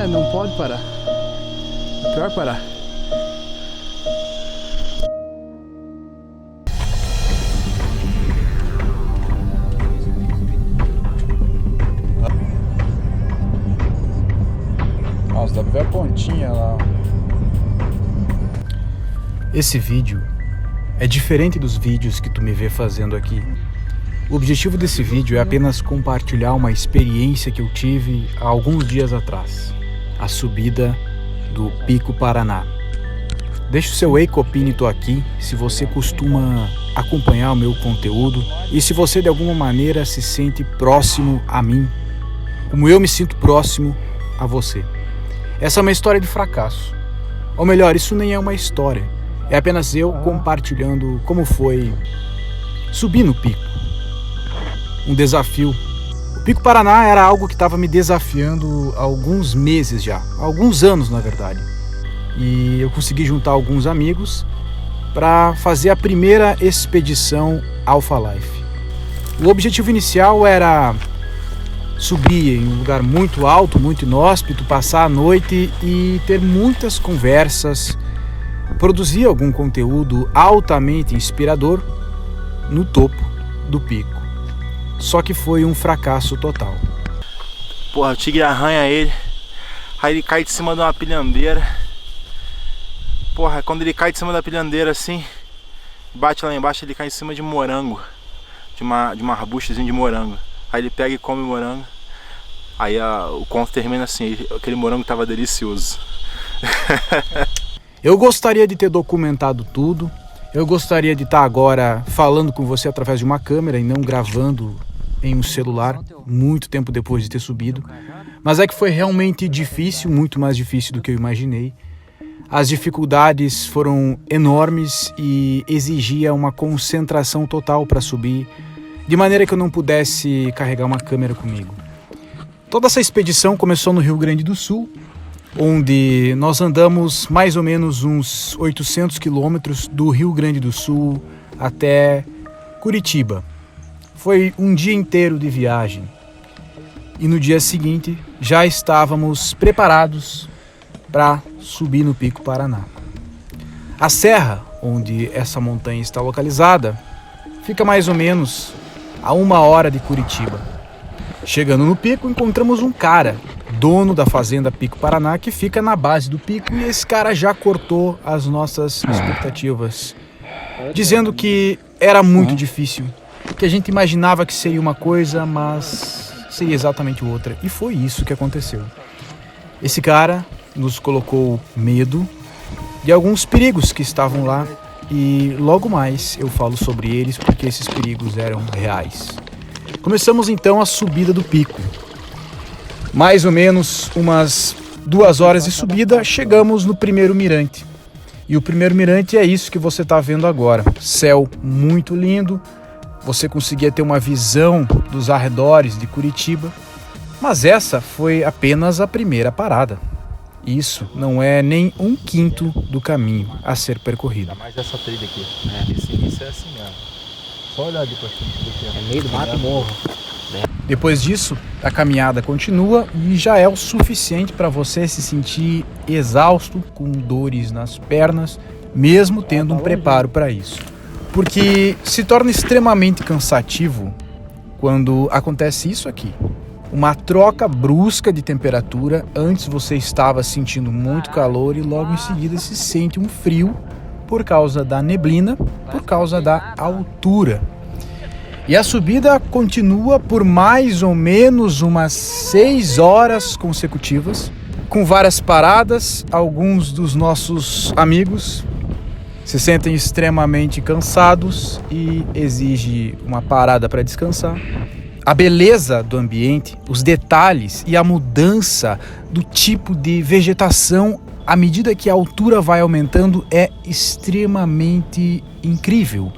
não pode parar. Pior parar. Nossa, dá pra ver a pontinha lá. Esse vídeo é diferente dos vídeos que tu me vê fazendo aqui. O objetivo desse vídeo é apenas compartilhar uma experiência que eu tive há alguns dias atrás. A subida do Pico Paraná. Deixa o seu Eicopinito aqui se você costuma acompanhar o meu conteúdo e se você de alguma maneira se sente próximo a mim, como eu me sinto próximo a você. Essa é uma história de fracasso. Ou melhor, isso nem é uma história. É apenas eu compartilhando como foi subir no pico. Um desafio. O Pico Paraná era algo que estava me desafiando há alguns meses já. Há alguns anos, na verdade. E eu consegui juntar alguns amigos para fazer a primeira expedição Alpha Life. O objetivo inicial era subir em um lugar muito alto, muito inóspito, passar a noite e ter muitas conversas, produzir algum conteúdo altamente inspirador no topo do pico. Só que foi um fracasso total. Porra, o tigre arranha ele, aí ele cai de cima de uma pilhandeira. Porra, quando ele cai de cima da pilhandeira assim, bate lá embaixo, ele cai em cima de morango, de uma arbustozinho de morango. Aí ele pega e come o morango. Aí o conto termina assim, aquele morango tava delicioso. Eu gostaria de ter documentado tudo. Eu gostaria de estar agora falando com você através de uma câmera e não gravando em um celular, muito tempo depois de ter subido. Mas é que foi realmente difícil, muito mais difícil do que eu imaginei. As dificuldades foram enormes e exigia uma concentração total para subir, de maneira que eu não pudesse carregar uma câmera comigo. Toda essa expedição começou no Rio Grande do Sul, onde nós andamos mais ou menos uns 800 quilômetros do Rio Grande do Sul até Curitiba. Foi um dia inteiro de viagem e no dia seguinte já estávamos preparados para subir no Pico Paraná. A serra onde essa montanha está localizada fica mais ou menos a 1 hora de Curitiba. Chegando no pico, encontramos um cara, dono da fazenda Pico Paraná, que fica na base do pico, e esse cara já cortou as nossas expectativas, dizendo que era muito difícil, que a gente imaginava que seria uma coisa, mas seria exatamente outra. E foi isso que aconteceu. Esse cara nos colocou medo de alguns perigos que estavam lá, e logo mais eu falo sobre eles porque esses perigos eram reais. Começamos então a subida do pico. Mais ou menos umas 2 horas de subida, chegamos no primeiro mirante. E o primeiro mirante é isso que você está vendo agora. Céu muito lindo, você conseguia ter uma visão dos arredores de Curitiba. Mas essa foi apenas a primeira parada. Isso não é nem 1/5 do caminho a ser percorrido. Mais essa trilha aqui, né? Esse início é assim mesmo. Só olhar ali pra frente. É meio do mato morro. Depois disso, a caminhada continua e já é o suficiente para você se sentir exausto, com dores nas pernas, mesmo tendo um preparo para isso. Porque se torna extremamente cansativo quando acontece isso aqui. Uma troca brusca de temperatura. Antes você estava sentindo muito calor e logo em seguida se sente um frio por causa da neblina, por causa da altura. E a subida continua por mais ou menos umas 6 horas consecutivas, com várias paradas. Alguns dos nossos amigos se sentem extremamente cansados e exigem uma parada para descansar. A beleza do ambiente, os detalhes e a mudança do tipo de vegetação à medida que a altura vai aumentando é extremamente incrível.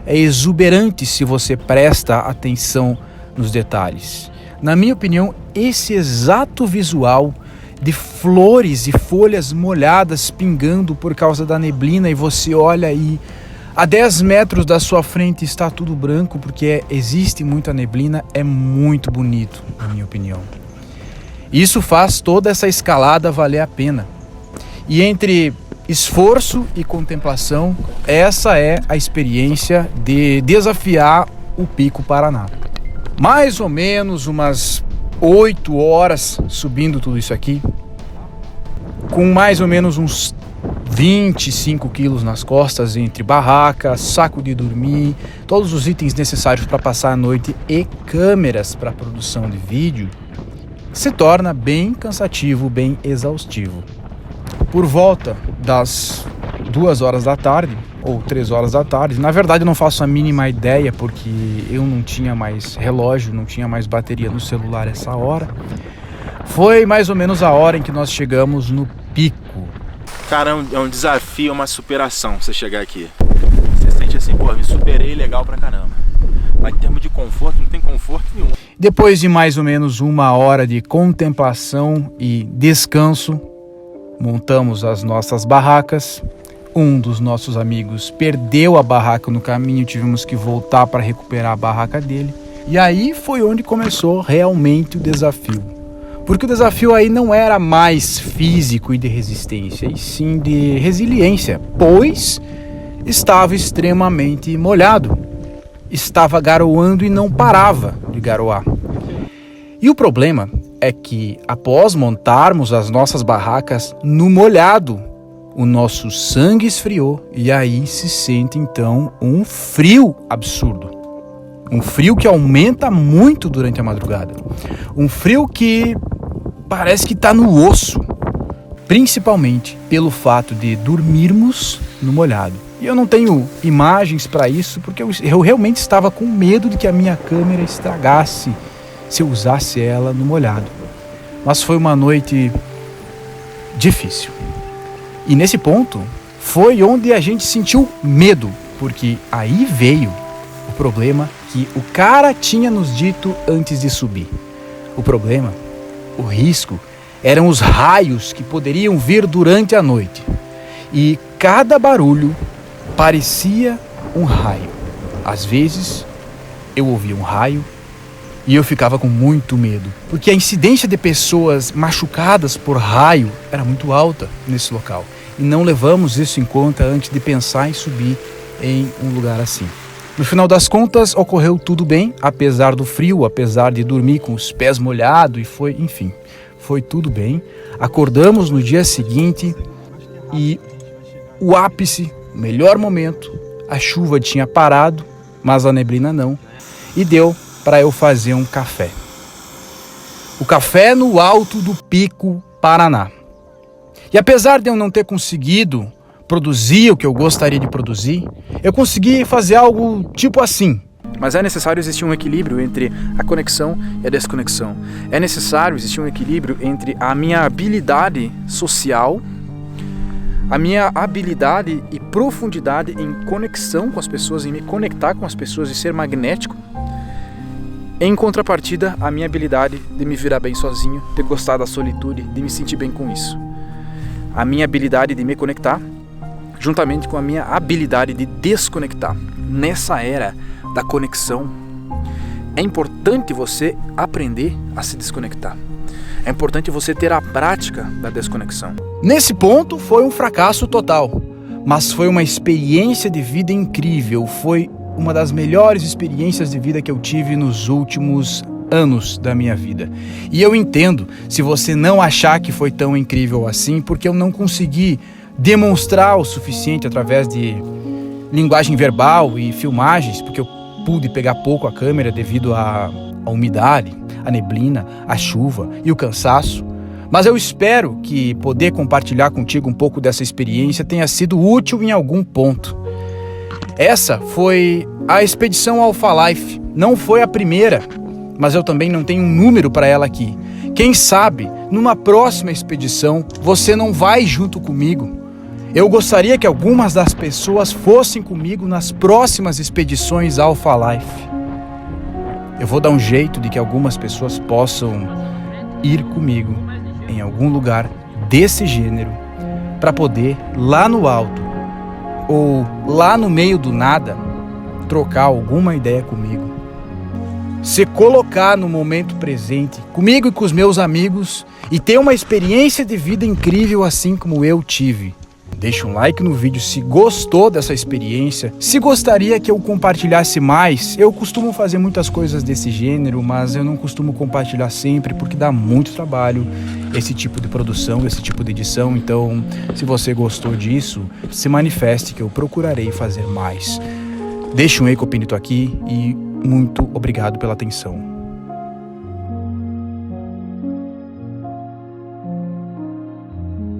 É exuberante se você presta atenção nos detalhes. Na minha opinião, esse exato visual de flores e folhas molhadas pingando por causa da neblina, e você olha e a 10 metros da sua frente está tudo branco porque existe muita neblina, é muito bonito, na minha opinião. Isso faz toda essa escalada valer a pena. E entre esforço e contemplação, essa é a experiência de desafiar o Pico Paraná. Mais ou menos umas 8 horas subindo tudo isso aqui, com mais ou menos uns 25 quilos nas costas, entre barraca, saco de dormir, todos os itens necessários para passar a noite e câmeras para produção de vídeo, se torna bem cansativo, bem exaustivo. Por volta das 2 horas da tarde, ou 3 horas da tarde, na verdade eu não faço a mínima ideia porque eu não tinha mais relógio, não tinha mais bateria no celular essa hora. Foi mais ou menos a hora em que nós chegamos no pico. Cara, é um desafio, uma superação você chegar aqui. Você sente assim, pô, me superei legal pra caramba. Mas em termos de conforto, não tem conforto nenhum. Depois de mais ou menos 1 hora de contemplação e descanso, montamos as nossas barracas. Um dos nossos amigos perdeu a barraca no caminho, tivemos que voltar para recuperar a barraca dele. E aí foi onde começou realmente o desafio. Porque o desafio aí não era mais físico e de resistência, e sim de resiliência, pois estava extremamente molhado. Estava garoando e não parava de garoar. E o problema é que após montarmos as nossas barracas no molhado, o nosso sangue esfriou e aí se sente então um frio absurdo. Um frio que aumenta muito durante a madrugada. Um frio que parece que está no osso, principalmente pelo fato de dormirmos no molhado. E eu não tenho imagens para isso porque eu realmente estava com medo de que a minha câmera estragasse se eu usasse ela no molhado. Mas foi uma noite difícil. E nesse ponto foi onde a gente sentiu medo, porque aí veio o problema que o cara tinha nos dito antes de subir. O problema, o risco, eram os raios que poderiam vir durante a noite. E cada barulho parecia um raio. Às vezes eu ouvia um raio e eu ficava com muito medo, porque a incidência de pessoas machucadas por raio era muito alta nesse local. E não levamos isso em conta antes de pensar em subir em um lugar assim. No final das contas, ocorreu tudo bem, apesar do frio, apesar de dormir com os pés molhados, e foi tudo bem. Acordamos no dia seguinte e o ápice, o melhor momento, a chuva tinha parado, mas a neblina não, e deu para eu fazer um café. O café no alto do Pico Paraná. E apesar de eu não ter conseguido produzir o que eu gostaria de produzir, eu consegui fazer algo tipo assim. Mas é necessário existir um equilíbrio entre a conexão e a desconexão. É necessário existir um equilíbrio entre a minha habilidade social, a minha habilidade e profundidade em conexão com as pessoas, em me conectar com as pessoas e ser magnético, em contrapartida, a minha habilidade de me virar bem sozinho, de gostar da solitude, de me sentir bem com isso. A minha habilidade de me conectar, juntamente com a minha habilidade de desconectar. Nessa era da conexão, é importante você aprender a se desconectar. É importante você ter a prática da desconexão. Nesse ponto, foi um fracasso total, mas foi uma experiência de vida incrível. Foi uma das melhores experiências de vida que eu tive nos últimos anos da minha vida. E eu entendo se você não achar que foi tão incrível assim, porque eu não consegui demonstrar o suficiente através de linguagem verbal e filmagens, porque eu pude pegar pouco a câmera devido à umidade, à neblina, à chuva e o cansaço. Mas eu espero que poder compartilhar contigo um pouco dessa experiência tenha sido útil em algum ponto. Essa foi a expedição Alpha Life. Não foi a primeira, mas eu também não tenho um número para ela aqui. Quem sabe, numa próxima expedição, você não vai junto comigo. Eu gostaria que algumas das pessoas fossem comigo nas próximas expedições Alpha Life. Eu vou dar um jeito de que algumas pessoas possam ir comigo em algum lugar desse gênero para poder, lá no alto ou lá no meio do nada, trocar alguma ideia comigo se colocar no momento presente, comigo e com os meus amigos, e ter uma experiência de vida incrível assim como eu tive. Deixa um like no vídeo se gostou dessa experiência. Se gostaria que eu compartilhasse mais, eu costumo fazer muitas coisas desse gênero, mas eu não costumo compartilhar sempre porque dá muito trabalho esse tipo de produção, esse tipo de edição. Então, se você gostou disso, se manifeste que eu procurarei fazer mais. Deixa um Ecopinito aqui e muito obrigado pela atenção.